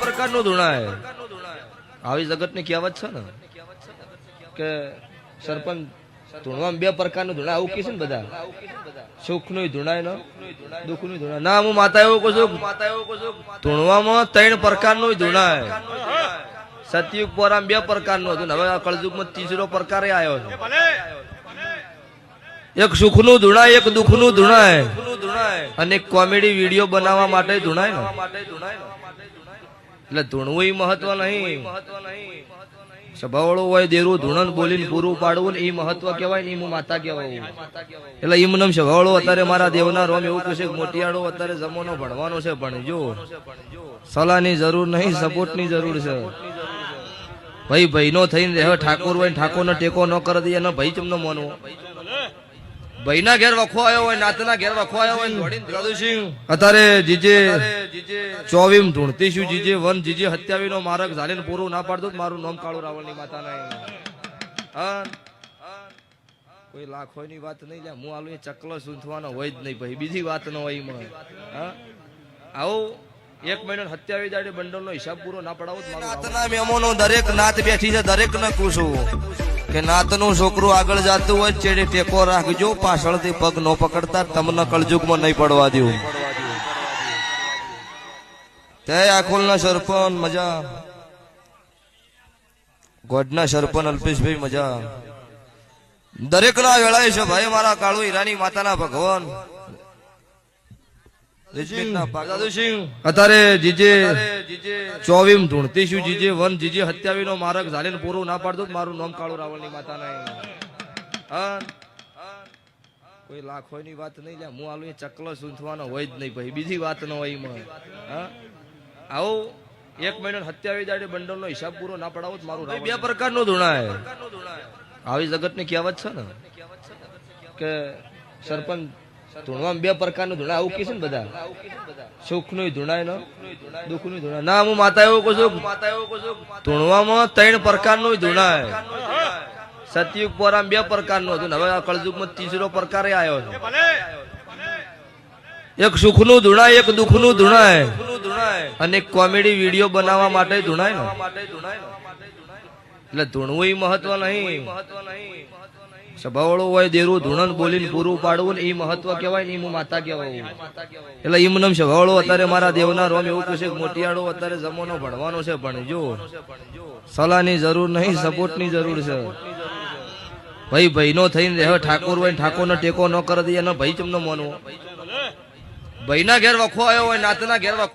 પ્રકારનું ધૂણાય આવી જગત ની કહેવત છે ને કે સરપંચ ધૂણવામાં બે પ્રકારનું ધૂણાય આવું કીધું ને બધા સુખ નું ધૂણાય ને દુઃખ નું ધૂણાય ના હું માતા એવું કહું છું ધૂણવામાં 3 પ્રકારનું ધૂણાય સતયુગ પોરામ 2 પ્રકારનું હતું હવે આ કળયુગમાં ત્રીજો પ્રકાર આવ્યો છે એક સુખ નું ધૂણાય એક દુઃખ નું ધૂણાય અને કોમેડી વિડીયો બનાવવા માટે ધૂણાય ને એટલે ધૂણવું મહત્વ નહીં સ્વભાવળું હોય દેરું ધૂણન બોલીને પૂરું પાડવું ને એ મહત્વ કહેવાય ને હું માતા કહેવાય એટલે એમ નમ સ્વભાવળો અત્યારે મારા દેવના રોમ એવું કહે મોટિયાળો અત્યારે જમવાનો ભણવાનો છે ભણજો સલાહની જરૂર નહીં સપોર્ટની જરૂર છે ભાઈ ભાઈનો થઈને રહે ઠાકોર હોય ઠાકોર નો ટેકો ન કરી દે એનો ભાઈ ચમનો માનવો ભાઈના ઘેર વખો આવ્યો હોય નાતના ઘેર વખો આવ્યો હોય અત્યારે જીજે 24 ધૂણતી શું જીજે 1 જીજે 27 નો માર્ગ ઝાલીને પૂરું ના પાડતો મારું નામ કાળુ રાવળની માતા નહીં કોઈ લાખો ની વાત નહીં લે હું આલું એ ચકલો સૂંથવાનો હોય જ નહીં ભાઈ બીજી વાત ન હોય એમાં આવો 1 મહિનો 27 દાડે બંડલ નો હિસાબ પૂરો ના પડાવો નાતના મેમોનો દરેક નાત બેઠી છે દરેક ને પૂછું કે નાતનું છોકરું આગળ જતું હોય ચેડે ટેકો રાખજો પાછળથી પગ ન પકડતા તમને કળજુગમાં નહીં પડવા દેવું તે આખોલના સરપંચ મજા ગોડના સરપંચ અલ્પેશભાઈ મજા દરેક ના વેળાય છે ભાઈ મારા કાળુ હીરાની માતાના ભગવાન અત્યારે જીજે 24 ધૂણતી શું જીજે 1 જીજે 27 નો માર્ગ ઝાલીને પૂરું ના પાડતો મારું નામ કાળુ રાવળની માતા નહીં કોઈ લાખો ની વાત નહીં લે હું આલું એ ચકલો સૂંથવાનો હોય જ નહીં ભાઈ બીજી વાત ન હોય એમાં આવો 1 મહિનો 27 દાડે બંડલ નો હિસાબ પૂરો ના પડાવો મારું 2 પ્રકારનું ધૂણાય આવી જગત ની કહેવત છે ને કે સરપંચ ધૂણવામાં 2 પ્રકારનું ધૂણાય આવું કીધું ને બધા સુખ નું ધૂણાય ને દુઃખ નું ધૂણાય ના હું માતા એવું કહું છું ધૂણવામાં 3 પ્રકારનું ધૂણાય સતયુગ પોરામ 2 પ્રકારનું હતું હવે આ કળયુગમાં ત્રીજો પ્રકાર આવ્યો છે એક સુખ નું ધૂણાય એક દુઃખ નું ધૂણાય અને કોમેડી વિડીયો બનાવવા માટે ધૂણાય ને એટલે ધૂણવું મહત્વ નહીં સ્વભાવળું હોય દેરું ધૂણન બોલીને પૂરું પાડવું ને એ મહત્વ કહેવાય ને હું માતા કહેવાય એટલે એમ નમ સ્વભાવળો અત્યારે મારા દેવના રોમ એવું કહે મોટિયાળો અત્યારે જમવાનો ભણવાનો છે ભણજો સલાહની જરૂર નહીં સપોર્ટની જરૂર છે ભાઈ ભાઈનો થઈને રહે ઠાકોર હોય ઠાકોર નો ટેકો ન કરી દે એનો ભાઈ ચમનો માનવો ભાઈના ઘેર વખો આવ્યો હોય નાતના ઘેર વખો